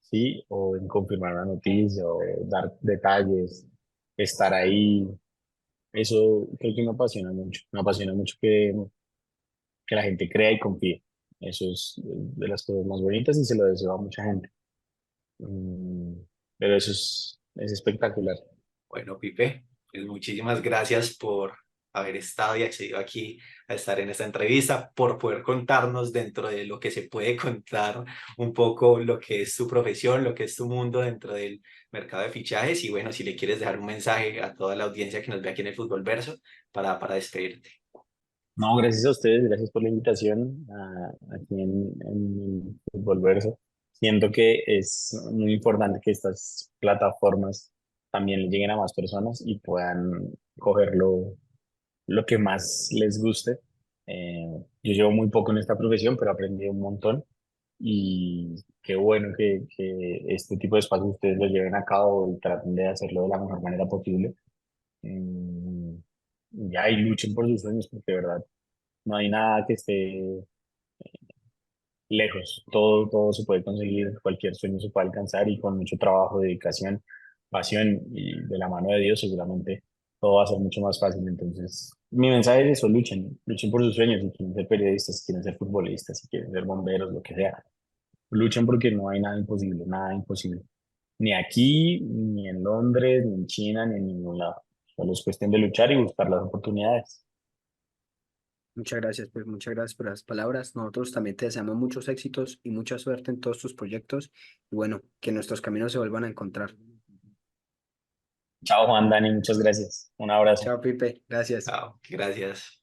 sí, o en confirmar una noticia, o dar detalles, estar ahí. Eso creo que me apasiona mucho que la gente crea y confíe. Eso es de las cosas más bonitas y se lo deseo a mucha gente. Mm, pero eso es espectacular. Bueno, Pipe, pues muchísimas gracias por haber estado y accedido aquí a estar en esta entrevista, por poder contarnos dentro de lo que se puede contar un poco lo que es tu profesión, lo que es tu mundo dentro del mercado de fichajes. Y bueno, si le quieres dejar un mensaje a toda la audiencia que nos ve aquí en el Fútbol Verso para despedirte. No, gracias a ustedes, gracias por la invitación aquí en Fútbol Verso. Siento que es muy importante que estas plataformas también le lleguen a más personas y puedan coger lo que más les guste. Eh, yo llevo muy poco en esta profesión, pero aprendí un montón y qué bueno que este tipo de espacios ustedes lo lleven a cabo y traten de hacerlo de la mejor manera posible. Mm, ya, y luchen por sus sueños, porque de verdad no hay nada que esté lejos. Todo se puede conseguir, cualquier sueño se puede alcanzar y con mucho trabajo, dedicación, pasión y de la mano de Dios seguramente todo va a ser mucho más fácil. Entonces, mi mensaje es eso, luchen por sus sueños, si quieren ser periodistas, si quieren ser futbolistas, si quieren ser bomberos, lo que sea. Luchen porque no hay nada imposible, nada imposible. Ni aquí, ni en Londres, ni en China, ni en ningún lado. Solo es cuestión de luchar y buscar las oportunidades. Muchas gracias, pues muchas gracias por las palabras. Nosotros también te deseamos muchos éxitos y mucha suerte en todos tus proyectos y bueno, que nuestros caminos se vuelvan a encontrar. Chao, Juan Dani, muchas gracias. Un abrazo. Chao, Pipe. Gracias. Chao, gracias.